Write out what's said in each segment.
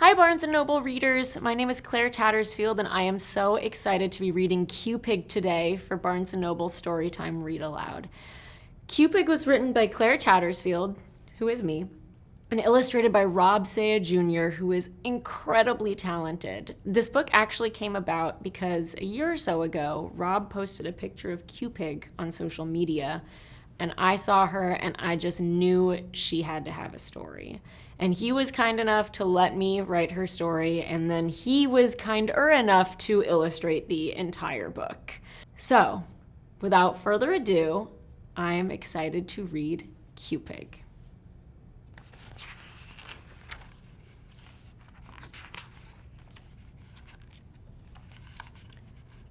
Hi Barnes & Noble readers, my name is Claire Tattersfield and I am so excited to be reading Cupig today for Barnes & Noble Storytime Read Aloud. Cupig was written by Claire Tattersfield, who is me, and illustrated by Sayegh Jr, who is incredibly talented. This book actually came about because a year or so ago, Rob posted a picture of Cupig on social media, and I saw her and I just knew she had to have a story. And he was kind enough to let me write her story, and then he was kinder enough to illustrate the entire book. So, without further ado, I am excited to read Cupig.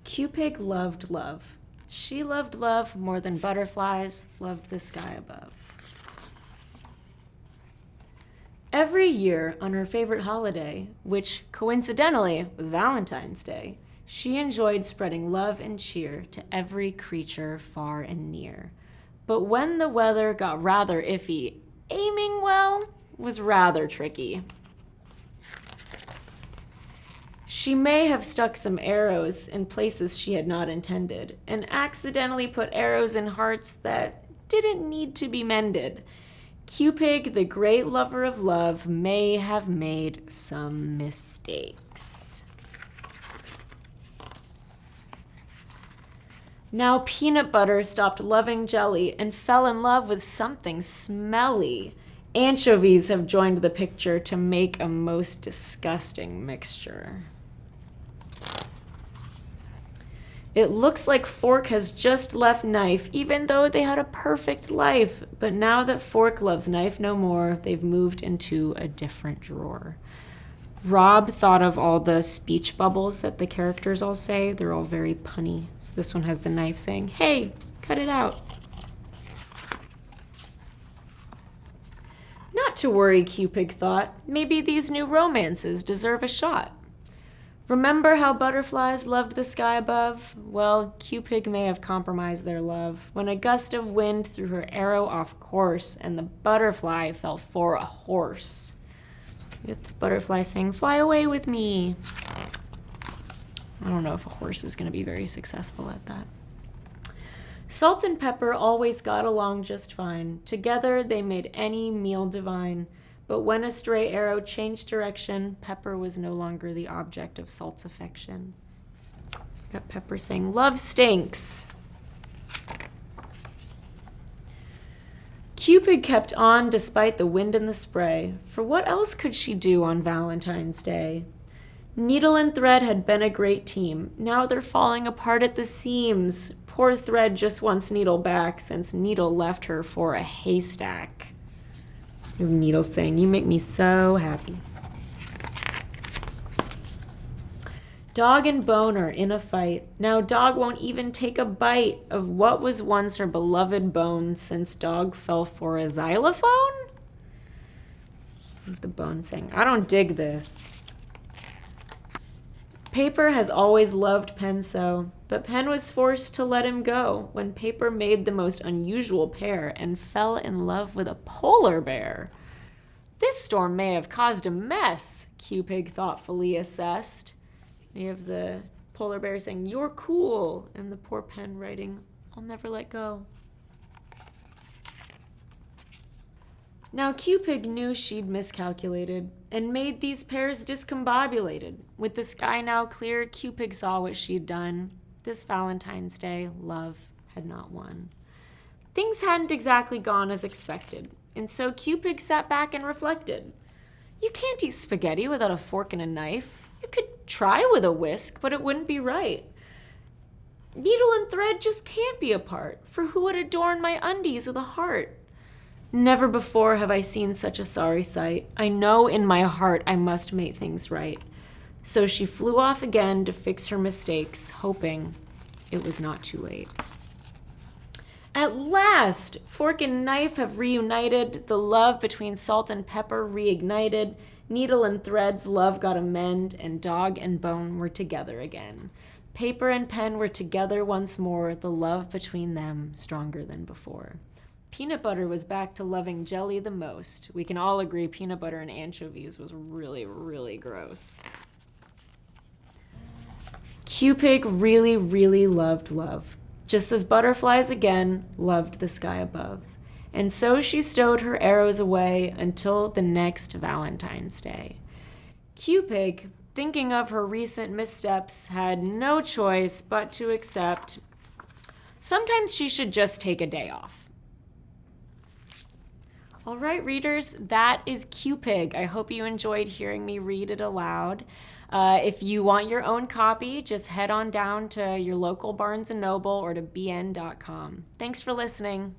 Cupig loved love. She loved love more than butterflies loved the sky above. Every year on her favorite holiday, which coincidentally was Valentine's Day, she enjoyed spreading love and cheer to every creature far and near. But when the weather got rather iffy, aiming well was rather tricky. She may have stuck some arrows in places she had not intended, and accidentally put arrows in hearts that didn't need to be mended. Cupig, the great lover of love, may have made some mistakes. Now peanut butter stopped loving jelly and fell in love with something smelly. Anchovies have joined the picture to make a most disgusting mixture. It looks like Fork has just left Knife, even though they had a perfect life. But now that Fork loves Knife no more, they've moved into a different drawer. Rob thought of all the speech bubbles that the characters all say. They're all very punny. So this one has the Knife saying, "Hey, cut it out." Not to worry, Cupig thought. Maybe these new romances deserve a shot. Remember how butterflies loved the sky above? Well, Cupig may have compromised their love when a gust of wind threw her arrow off course and the butterfly fell for a horse. With the butterfly saying, "Fly away with me." I don't know if a horse is going to be very successful at that. Salt and Pepper always got along just fine. Together they made any meal divine. But when a stray arrow changed direction, Pepper was no longer the object of Salt's affection. Got Pepper saying, "Love stinks." Cupid kept on despite the wind and the spray, for what else could she do on Valentine's Day? Needle and Thread had been a great team. Now they're falling apart at the seams. Poor Thread just wants Needle back since Needle left her for a haystack. Needle saying, "You make me so happy." Dog and Bone are in a fight. Now Dog won't even take a bite of what was once her beloved Bone since Dog fell for a xylophone? The Bone saying, "I don't dig this." Paper has always loved Pen so, but Pen was forced to let him go when Paper made the most unusual pair and fell in love with a polar bear. This storm may have caused a mess, Cupig thoughtfully assessed. We have the polar bear saying, "You're cool," and the poor Pen writing, "I'll never let go." Now Cupig knew she'd miscalculated and made these pairs discombobulated. With the sky now clear, Cupig saw what she'd done. This Valentine's Day, love had not won. Things hadn't exactly gone as expected, and so Cupig sat back and reflected. You can't eat spaghetti without a fork and a knife. You could try with a whisk, but it wouldn't be right. Needle and Thread just can't be apart, for who would adorn my undies with a heart? Never before have I seen such a sorry sight. I know in my heart I must make things right. So she flew off again to fix her mistakes, hoping it was not too late. At last, Fork and Knife have reunited, the love between Salt and Pepper reignited, Needle and Thread's love got a mend, and Dog and Bone were together again. Paper and Pen were together once more, the love between them stronger than before. Peanut butter was back to loving jelly the most. We can all agree peanut butter and anchovies was really, really gross. Cupig really, really loved love, just as butterflies again loved the sky above. And so she stowed her arrows away until the next Valentine's Day. Cupig, thinking of her recent missteps, had no choice but to accept sometimes she should just take a day off. All right, readers, that is Cupig. I hope you enjoyed hearing me read it aloud. If you want your own copy, just head on down to your local Barnes & Noble or to bn.com. Thanks for listening.